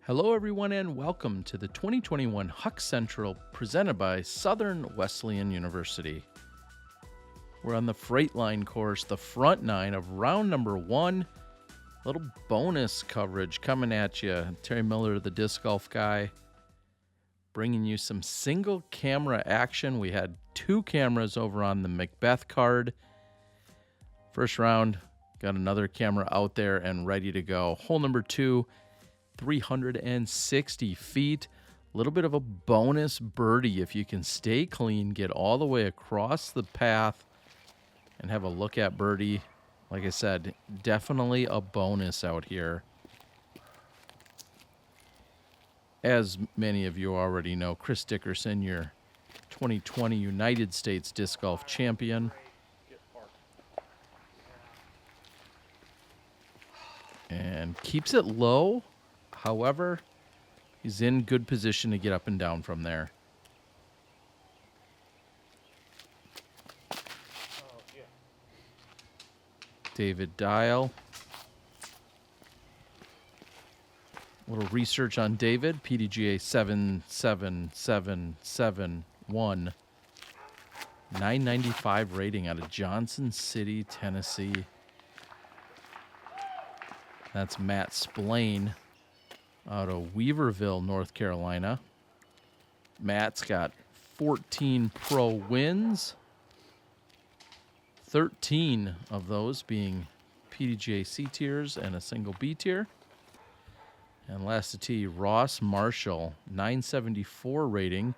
Hello, everyone, and welcome to the 2021 Huk Central presented by Southern Wesleyan University. We're on the Freight Line course, the front nine of round number one. Little bonus coverage coming at you. Terry Miller, the disc golf guy, bringing you some single camera action. We had two cameras over on the McBeth card. First round, got another camera out there and ready to go. Hole number two, 360 feet. A little bit of a bonus birdie if you can stay clean, get all the way across the path, and have a look at birdie. Like I said, definitely a bonus out here. As many of you already know, Chris Dickerson, your 2020 United States Disc Golf Champion. And keeps it low. However, he's in good position to get up and down from there. David Diehl. A little research on David. PDGA 77771. 995 rating out of Johnson City, Tennessee. That's Matt Splain out of Weaverville, North Carolina. Matt's got 14 pro wins. 13 of those being PDGA C tiers and a single B tier. And last to tee, Ross Marshall, 974 rating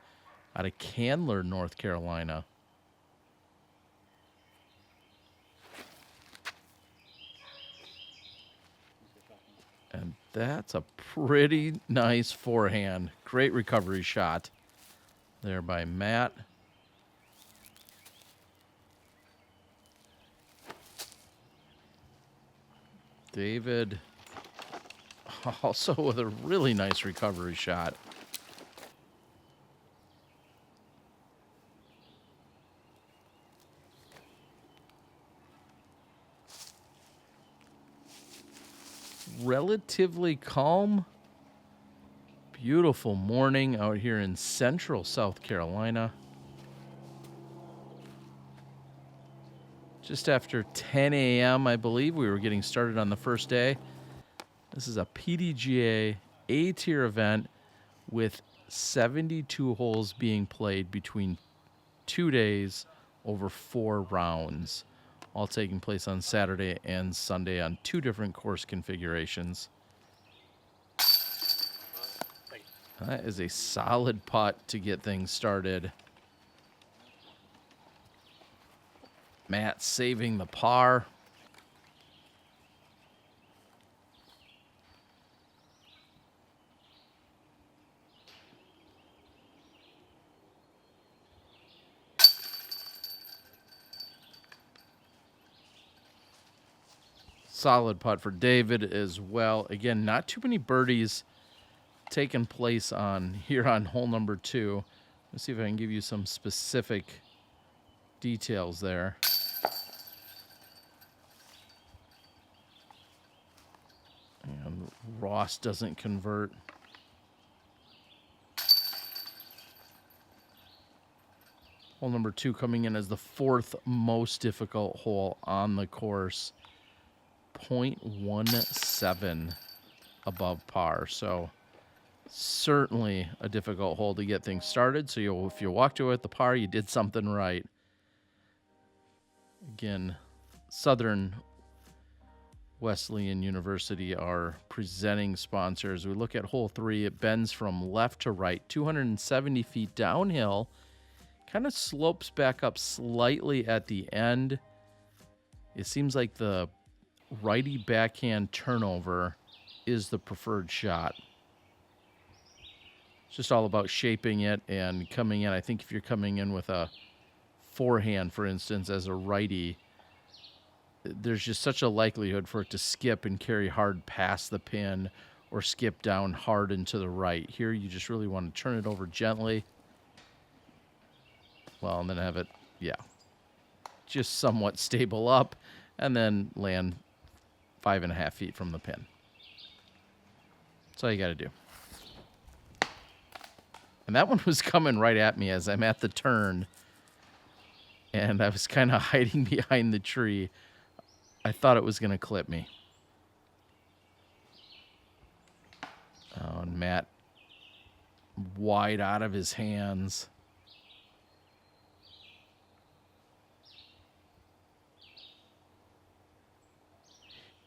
out of Candler, North Carolina. And that's a pretty nice forehand. Great recovery shot there by Matt. David also with a really nice recovery shot. Relatively calm, beautiful morning out here in central South Carolina. Just after 10 a.m., I believe, we were getting started on the first day. This is a PDGA A-tier event with 72 holes being played between 2 days over 4 rounds, all taking place on Saturday and Sunday on 2 different course configurations. That is a solid putt to get things started. Matt saving the par. Solid putt for David as well. Again, not too many birdies taking place on here on hole number 2. Let's see if I can give you some specific details there. And Ross doesn't convert. Hole number 2 coming in as the 4th most difficult hole on the course. 0.17 above par. So certainly a difficult hole to get things started. So if you walked away with the par, you did something right. Again, Southern Wesleyan University are presenting sponsors. We look at hole 3. It bends from left to right, 270 feet downhill. Kind of slopes back up slightly at the end. It seems like the righty backhand turnover is the preferred shot. It's just all about shaping it and coming in. I think if you're coming in with a forehand, for instance, as a righty, there's just such a likelihood for it to skip and carry hard past the pin or skip down hard into the right. Here, you just really want to turn it over gently. Well, and then have it, just somewhat stable up and then land 5.5 feet from the pin. That's all you got to do. And that one was coming right at me as I'm at the turn. And I was kind of hiding behind the tree. I thought it was going to clip me. Oh, and Matt wide out of his hands.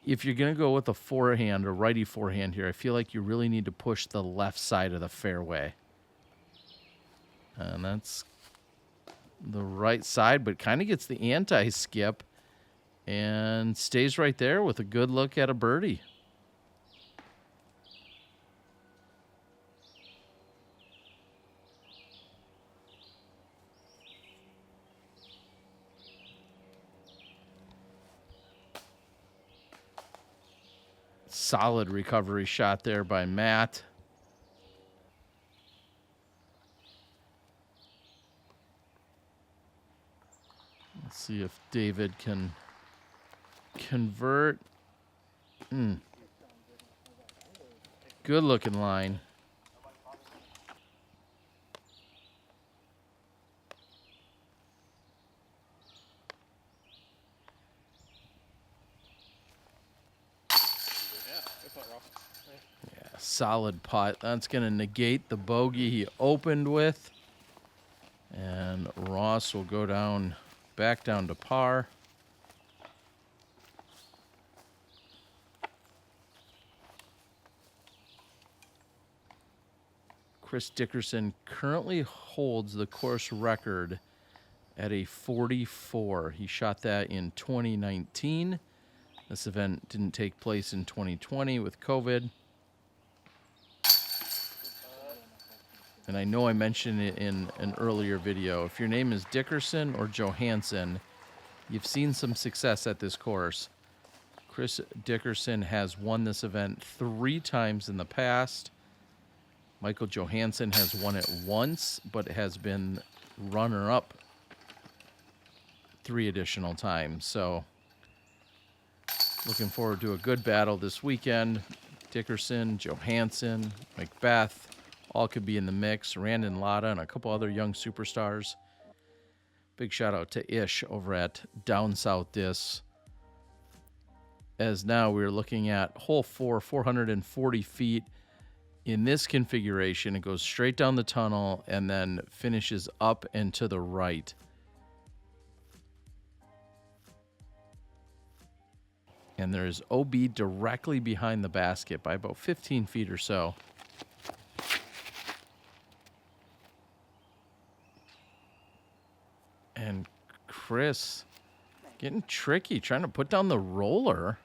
If you're going to go with a forehand or righty forehand here, I feel like you really need to push the left side of the fairway. And that's the right side, but kind of gets the anti-skip and stays right there with a good look at a birdie. Solid recovery shot there by Matt. Let's see if David can convert. Good looking line. Yeah, solid putt. That's going to negate the bogey he opened with. And Ross will go down, back down to par. Chris Dickerson currently holds the course record at a 44. He shot that in 2019. This event didn't take place in 2020 with COVID. And I know I mentioned it in an earlier video. If your name is Dickerson or Johansen, you've seen some success at this course. Chris Dickerson has won this event 3 times in the past. Michael Johansen has won it once, but has been runner-up 3 additional times. So, looking forward to a good battle this weekend. Dickerson, Johansen, McBeth, all could be in the mix. Randon Latta and a couple other young superstars. Big shout out to Ish over at Down South Discs. As now we're looking at hole 4, 440 feet. In this configuration, it goes straight down the tunnel and then finishes up and to the right. And there's OB directly behind the basket by about 15 feet or so. And Chris getting tricky, trying to put down the roller.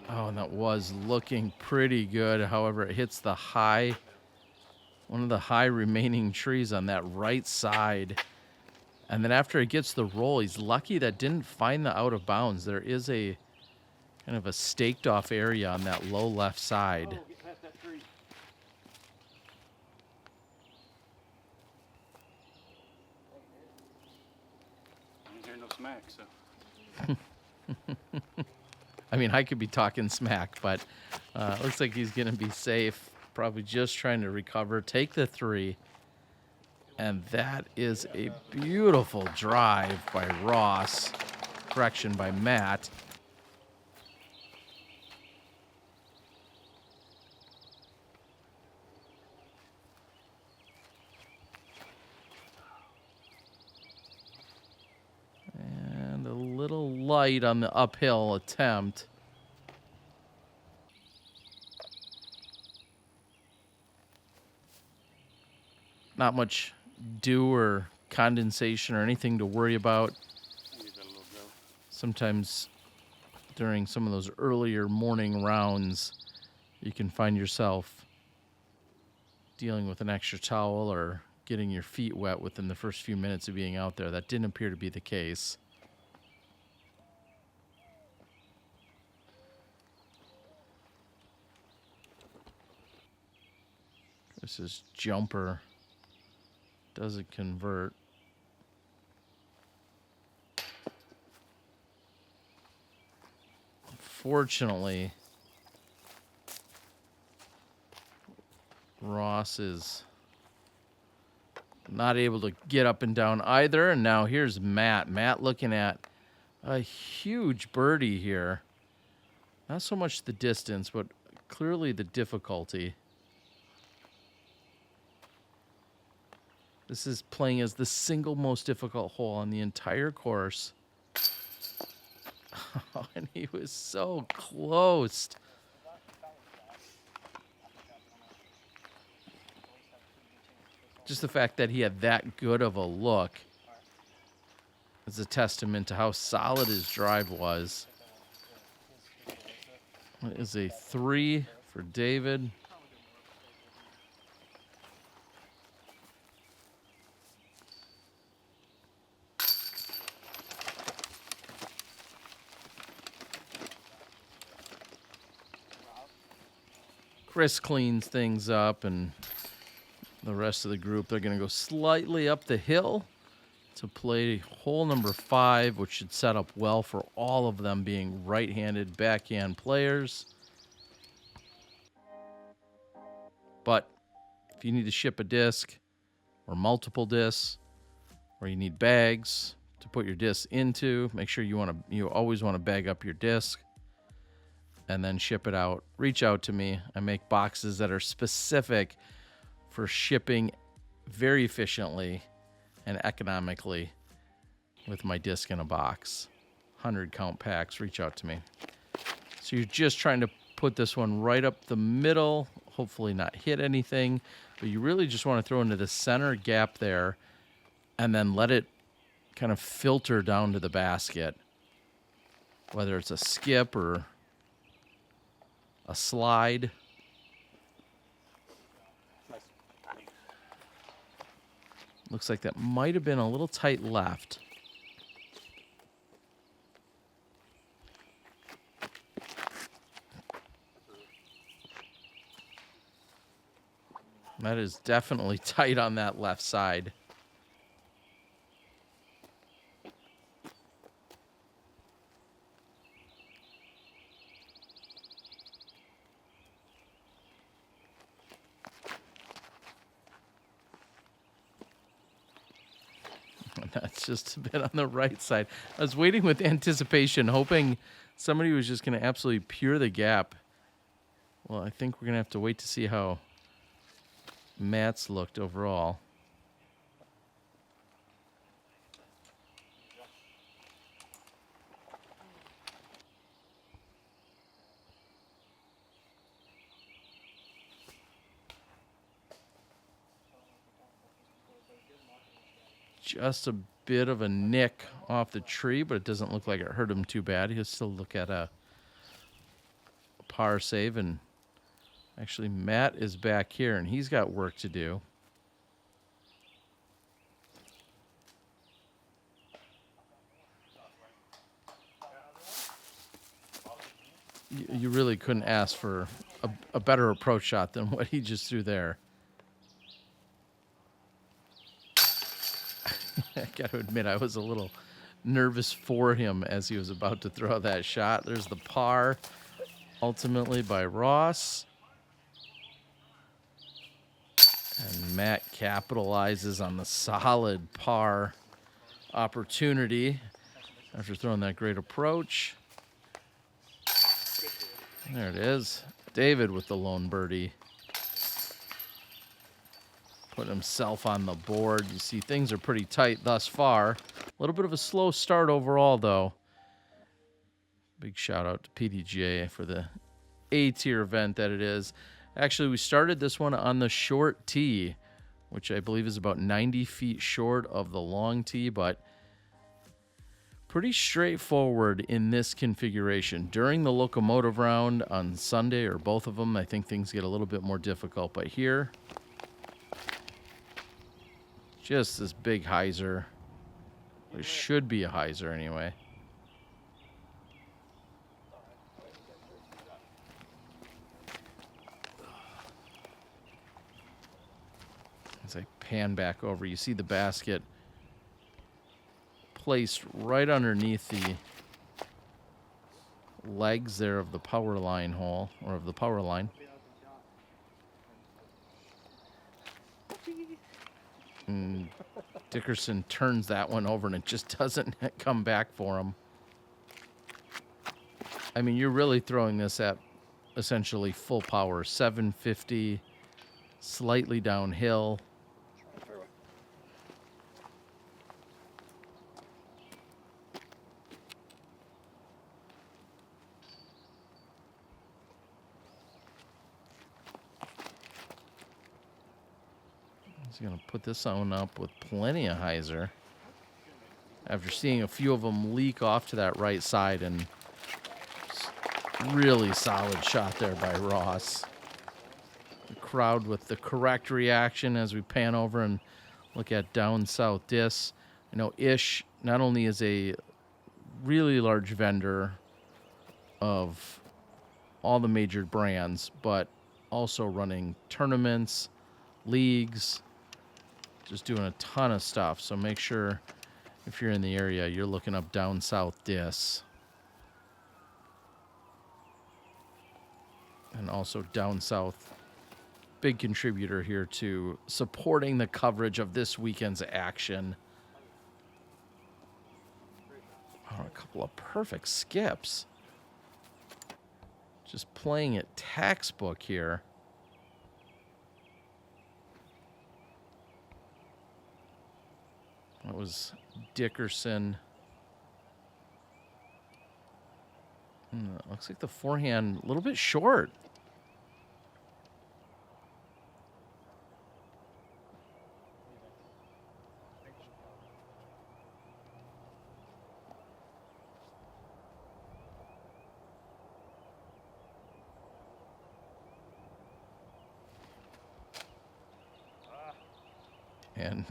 Oh, and that was looking pretty good. However, it hits the high, one of the high remaining trees on that right side. And then after it gets the roll, he's lucky that didn't find the out of bounds. There is a kind of a staked off area on that low left side. Oh, get past that tree. I didn't hear no smack, so. I mean, I could be talking smack, but looks like he's going to be safe. Probably just trying to recover. Take the 3. And that is a beautiful drive by Ross. Correction by Matt. And a little light on the uphill attempt. Not much dew or condensation or anything to worry about. Sometimes during some of those earlier morning rounds, you can find yourself dealing with an extra towel or getting your feet wet within the first few minutes of being out there. That didn't appear to be the case. This is jumper. Doesn't convert. unfortunately, Ross is not able to get up and down either. And now here's Matt. Matt looking at a huge birdie here. Not so much the distance, but clearly the difficulty. This is playing as the single most difficult hole on the entire course. Oh, and he was so close. Just the fact that he had that good of a look is a testament to how solid his drive was. It is a 3 for David. Chris cleans things up, and the rest of the group, they're going to go slightly up the hill to play hole number 5, which should set up well for all of them being right-handed backhand players. But if you need to ship a disc or multiple discs, or you need bags to put your disc into, make sure you always want to bag up your disc and then ship it out. Reach out to me. I make boxes that are specific for shipping very efficiently and economically with my disc in a box. 100 count packs. Reach out to me. So you're just trying to put this one right up the middle, hopefully not hit anything, but you really just want to throw into the center gap there and then let it kind of filter down to the basket, whether it's a skip or a slide. Looks like that might have been a little tight left. That is definitely tight on that left side. That's just a bit on the right side. I was waiting with anticipation, hoping somebody was just going to absolutely pure the gap. Well, I think we're going to have to wait to see how Matt's looked overall. Just a bit of a nick off the tree, but it doesn't look like it hurt him too bad. He'll still look at a par save, and actually Matt is back here, and he's got work to do. You really couldn't ask for a better approach shot than what he just threw there. I got to admit, I was a little nervous for him as he was about to throw that shot. There's the par, ultimately by Ross. And Matt capitalizes on the solid par opportunity after throwing that great approach. There it is. David with the lone birdie. Put himself on the board. You see things are pretty tight thus far. A little bit of a slow start overall, though. Big shout out to PDGA for the A-tier event that it is. Actually, we started this one on the short tee, which I believe is about 90 feet short of the long tee, but pretty straightforward in this configuration. During the locomotive round on Sunday, or both of them, I think things get a little bit more difficult, but here, just this big hyzer. It should be a hyzer anyway. As I pan back over, you see the basket placed right underneath the legs there of the power line hole, or of the power line. And Dickerson turns that one over, and it just doesn't come back for him. I mean, you're really throwing this at essentially full power, 750, slightly downhill. He's going to put this one up with plenty of hyzer after seeing a few of them leak off to that right side, and really solid shot there by Ross. The crowd with the correct reaction as we pan over and look at down south discs. I know Ish not only is a really large vendor of all the major brands, but also running tournaments, leagues, just doing a ton of stuff. So make sure if you're in the area, you're looking up down south discs. And also down south, big contributor here to supporting the coverage of this weekend's action. Oh, a couple of perfect skips. Just playing it textbook here. That was Dickerson. Looks like the forehand a little bit short. And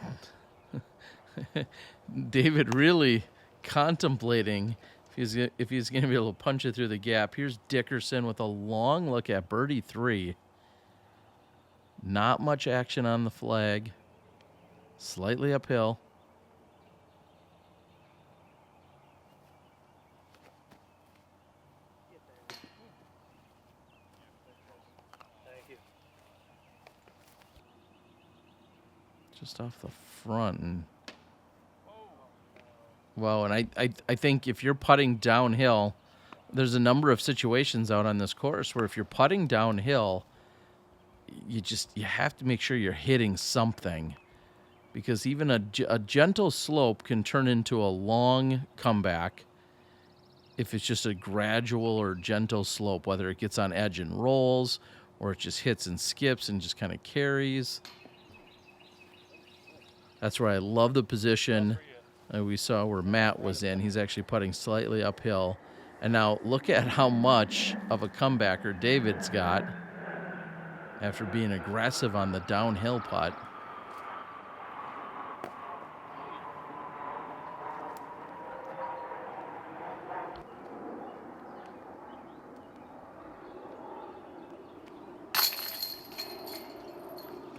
David really contemplating if he's going to be able to punch it through the gap. Here's Dickerson with a long look at birdie 3. Not much action on the flag. Slightly uphill. Just off the front. And well, and I think if you're putting downhill, there's a number of situations out on this course where if you're putting downhill, you have to make sure you're hitting something, because even a gentle slope can turn into a long comeback if it's just a gradual or gentle slope, whether it gets on edge and rolls or it just hits and skips and just kind of carries. That's where I love the position we saw where Matt was in. He's actually putting slightly uphill. And now look at how much of a comebacker David's got after being aggressive on the downhill putt.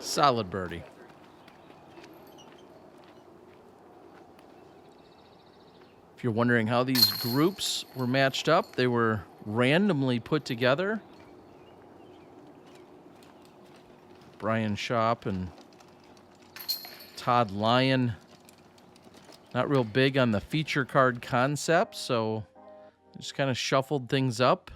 Solid birdie. If you're wondering how these groups were matched up, they were randomly put together. Brian Schopp and Todd Lyon, not real big on the feature card concept, so just kind of shuffled things up.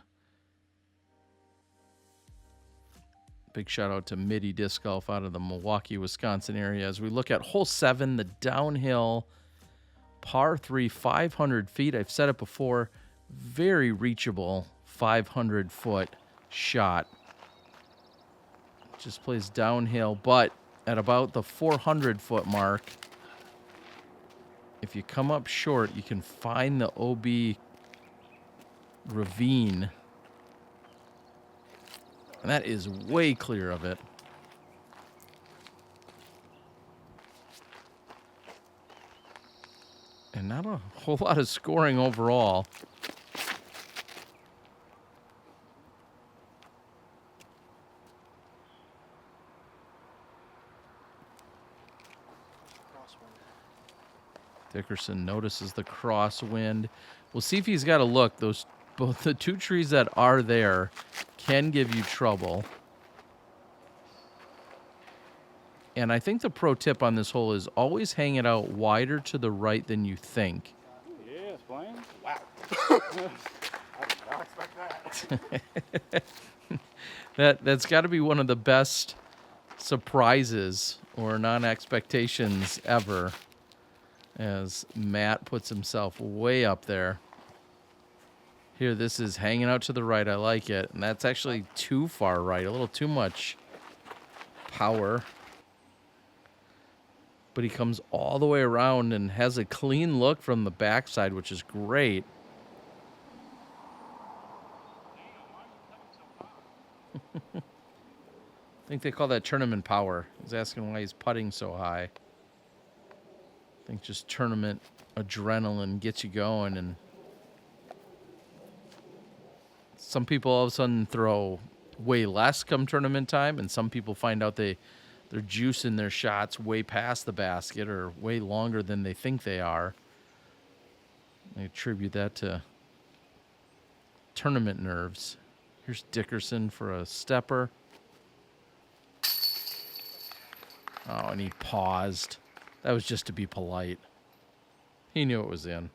Big shout out to Midi Disc Golf out of the Milwaukee, Wisconsin area. As we look at hole 7, the downhill par 3, 500 feet. I've said it before, very reachable 500-foot shot. Just plays downhill, but at about the 400-foot mark, if you come up short, you can find the OB ravine. And that is way clear of it. And not a whole lot of scoring overall. Dickerson notices the crosswind. We'll see if he's got a look. Those both the two trees that are there can give you trouble. And I think the pro tip on this hole is always hang it out wider to the right than you think. Yeah, Splain. Wow. I did not expect that. That's got to be one of the best surprises or non-expectations ever, as Matt puts himself way up there. Here, this is hanging out to the right. I like it. And that's actually too far right, a little too much power. But he comes all the way around and has a clean look from the backside, which is great. I think they call that tournament power. He's asking why he's putting so high. I think just tournament adrenaline gets you going, and some people all of a sudden throw way less come tournament time, and some people find out they're juicing their shots way past the basket or way longer than they think they are. I attribute that to tournament nerves. Here's Dickerson for a stepper. Oh, and he paused. That was just to be polite. He knew it was in.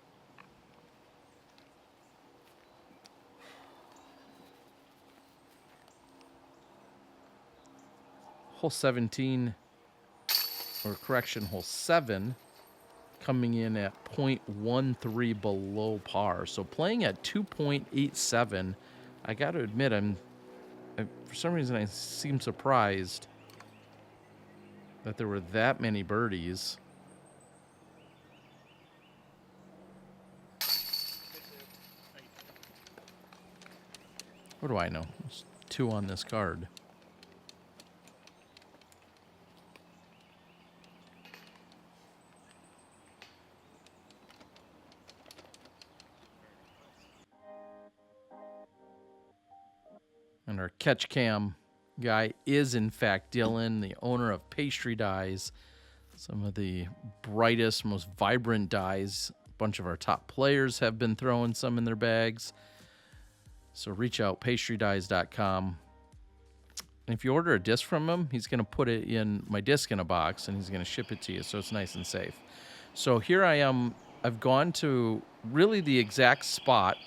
Hole 17, or correction, hole 7, coming in at 0.13 below par. So playing at 2.87, I got to admit, for some reason I seem surprised that there were that many birdies. What do I know? There's 2 on this card. And our catch cam guy is, in fact, Dylan, the owner of Pastry Dyes. Some of the brightest, most vibrant dyes. A bunch of our top players have been throwing some in their bags. So reach out, pastrydyes.com. And if you order a disc from him, he's going to put it in my disc in a box, and he's going to ship it to you, so it's nice and safe. So here I am. I've gone to really the exact spot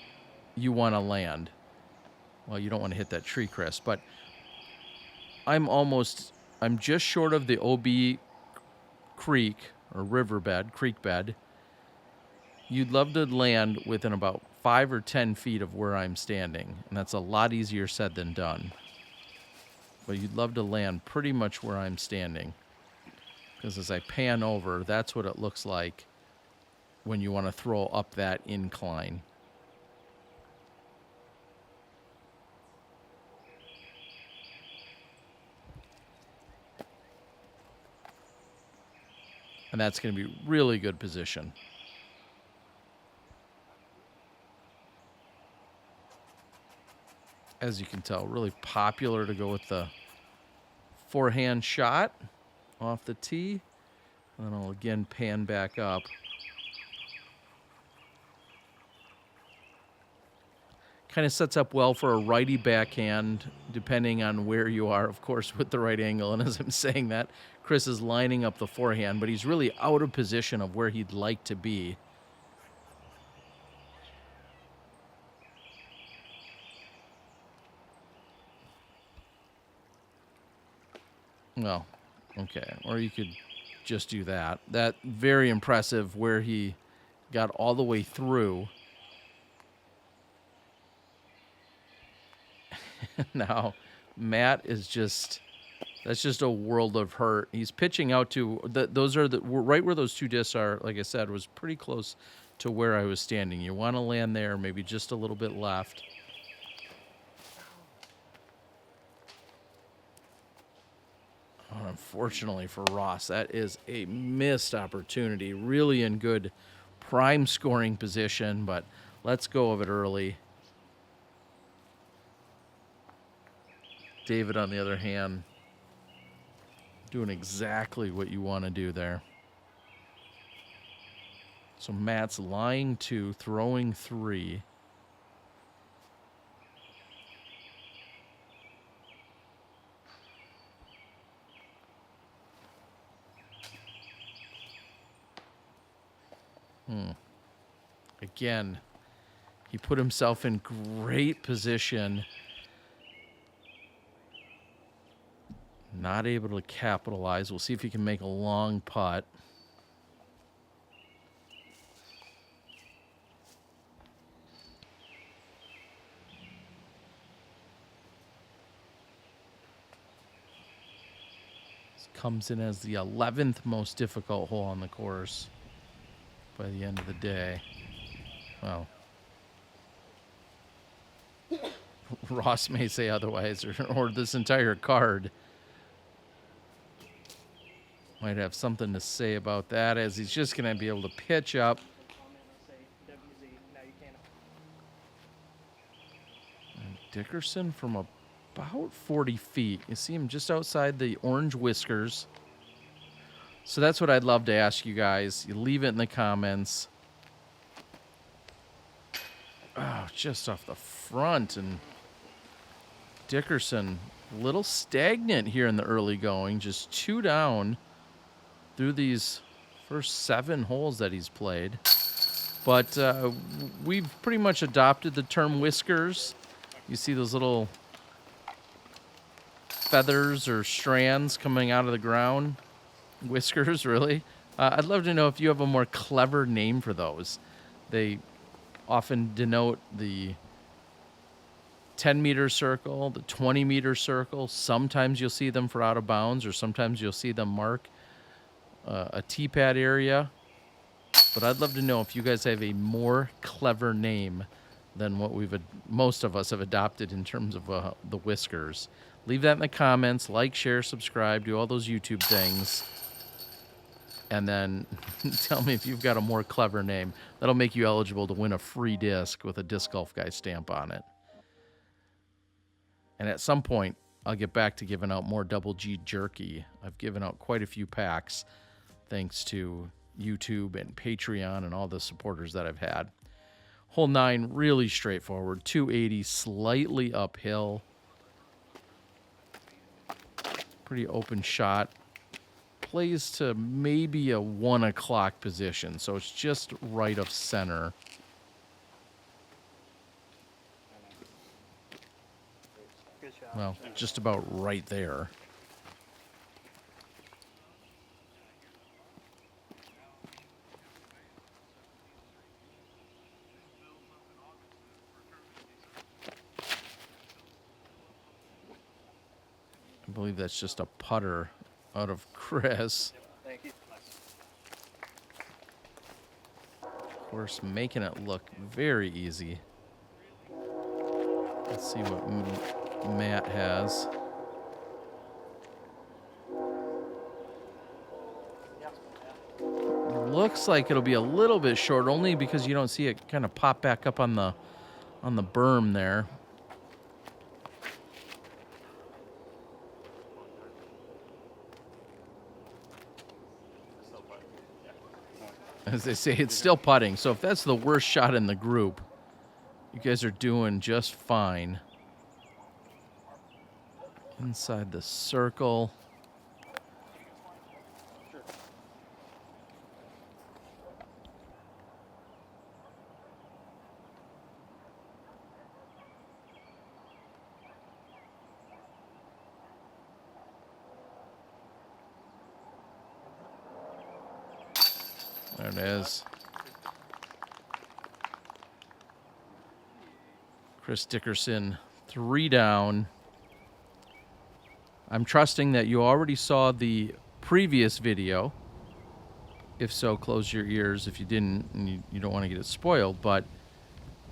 you want to land. Well, you don't want to hit that tree, Chris, but I'm just short of the OB creek or creek bed. You'd love to land within about 5 or 10 feet of where I'm standing, and that's a lot easier said than done. But you'd love to land pretty much where I'm standing, because as I pan over, that's what it looks like when you want to throw up that incline. And that's going to be really good position. As you can tell, really popular to go with the forehand shot off the tee. And I'll again pan back up. Kind of sets up well for a righty backhand, depending on where you are, of course, with the right angle. And as I'm saying that, Chris is lining up the forehand, but he's really out of position of where he'd like to be. Well, okay, or you could just do that. That very impressive where he got all the way through. Now, Matt is that's just a world of hurt. He's pitching out to, those are right where those 2 discs are, like I said, was pretty close to where I was standing. You want to land there, maybe just a little bit left. Oh, unfortunately for Ross, that is a missed opportunity. Really in good prime scoring position, but let's go of it early. David, on the other hand, doing exactly what you want to do there. So Matt's lying 2, throwing 3. Again, he put himself in great position. Not able to capitalize. We'll see if he can make a long putt. This comes in as the 11th most difficult hole on the course by the end of the day. Well, Ross may say otherwise, or this entire card might have something to say about that, as he's just going to be able to pitch up. And Dickerson from about 40 feet. You see him just outside the orange whiskers. So that's what I'd love to ask you guys. You leave it in the comments. Oh, just off the front. And Dickerson, a little stagnant here in the early going. Just 2 down through these first 7 holes that he's played. But we've pretty much adopted the term whiskers. You see those little feathers or strands coming out of the ground. Whiskers, really. I'd love to know if you have a more clever name for those. They often denote the 10-meter circle, the 20-meter circle. Sometimes you'll see them for out of bounds, or sometimes you'll see them mark a tee pad area. But I'd love to know if you guys have a more clever name than what most of us have adopted in terms of the whiskers. Leave that in the comments. Like, share, subscribe, do all those YouTube things. And then tell me if you've got a more clever name. That'll make you eligible to win a free disc with a Disc Golf Guy stamp on it. And at some point, I'll get back to giving out more Double G jerky. I've given out quite a few packs thanks to YouTube and Patreon and all the supporters that I've had. Hole 9, really straightforward. 280, slightly uphill. Pretty open shot. Plays to maybe a 1 o'clock position, so it's just right of center. Good shot. Well, just about right there. I believe that's just a putter out of Chris. Thank you. Of course, making it look very easy. Let's see what Matt has. Looks like it'll be a little bit short, only because you don't see it kind of pop back up on the berm there. As they say, it's still putting. So if that's the worst shot in the group, you guys are doing just fine. Inside the circle. There it is. Chris Dickerson, 3 down. I'm trusting that you already saw the previous video. If so, close your ears if you didn't and you don't want to get it spoiled. But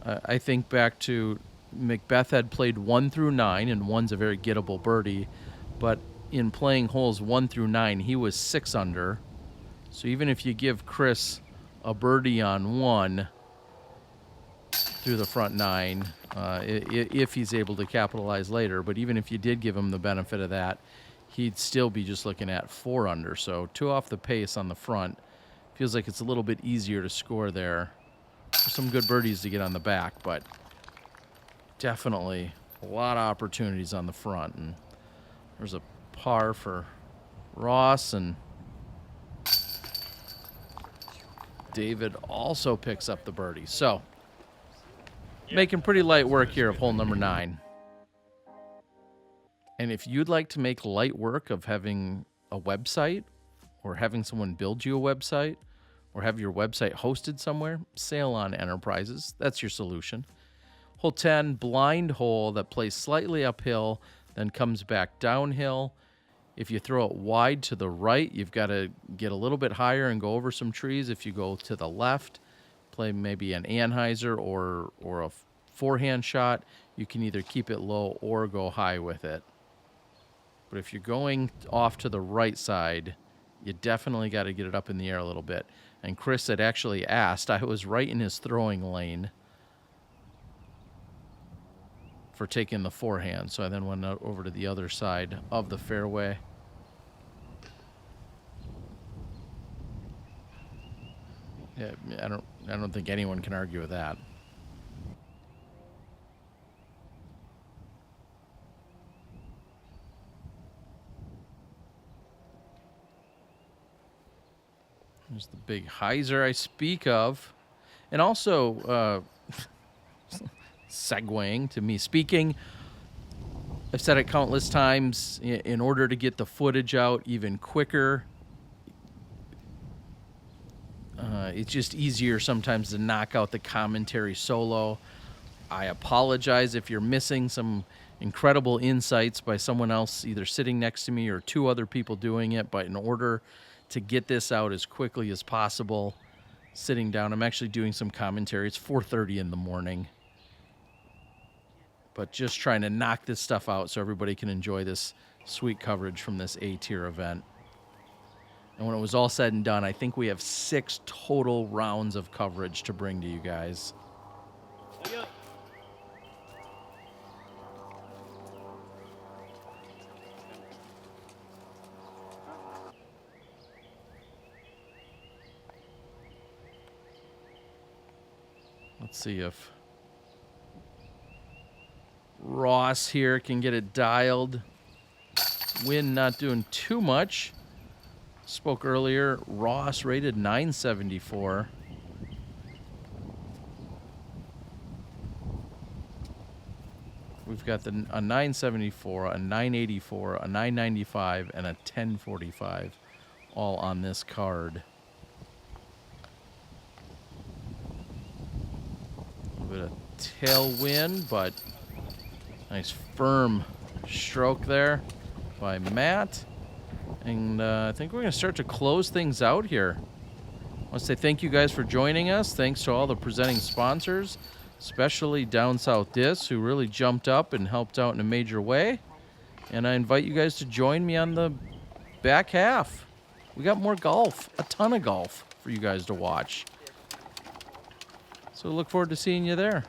I think back to McBeth had played 1 through 9, and 1's a very gettable birdie. But in playing holes 1 through 9, he was 6 under. So even if you give Chris a birdie on 1 through the front 9, if he's able to capitalize later, but even if you did give him the benefit of that, he'd still be just looking at 4 under. So 2 off the pace on the front. Feels like it's a little bit easier to score there. Some good birdies to get on the back, but definitely a lot of opportunities on the front. And there's a par for Ross, and David also picks up the birdie. So, making pretty light work here of hole number 9. And if you'd like to make light work of having a website or having someone build you a website or have your website hosted somewhere, Sail On Enterprises. That's your solution. Hole 10, blind hole that plays slightly uphill, then comes back downhill. If you throw it wide to the right, you've got to get a little bit higher and go over some trees. If you go to the left, play maybe an Anheuser or a forehand shot, you can either keep it low or go high with it. But if you're going off to the right side, you definitely got to get it up in the air a little bit. And Chris had actually asked, I was right in his throwing lane for taking the forehand. So I then went over to the other side of the fairway. Yeah, I don't think anyone can argue with that. There's the big hyzer I speak of. And also, segueing to me speaking, I've said it countless times, in order to get the footage out even quicker, it's just easier sometimes to knock out the commentary solo. I apologize if you're missing some incredible insights by someone else either sitting next to me or 2 other people doing it, but in order to get this out as quickly as possible, sitting down, I'm actually doing some commentary. It's 4:30 in the morning. But just trying to knock this stuff out so everybody can enjoy this sweet coverage from this A-tier event. And when it was all said and done, I think we have 6 total rounds of coverage to bring to you guys. Let's see if Ross here can get it dialed. Wind not doing too much. Spoke earlier, Ross rated 974. We've got a 974, a 984, a 995, and a 1045 all on this card. A little bit of tailwind, but nice firm stroke there by Matt. And I think we're going to start to close things out here. I want to say thank you guys for joining us. Thanks to all the presenting sponsors, especially Down South Discs, who really jumped up and helped out in a major way. And I invite you guys to join me on the back half. We got more golf, a ton of golf for you guys to watch. So look forward to seeing you there.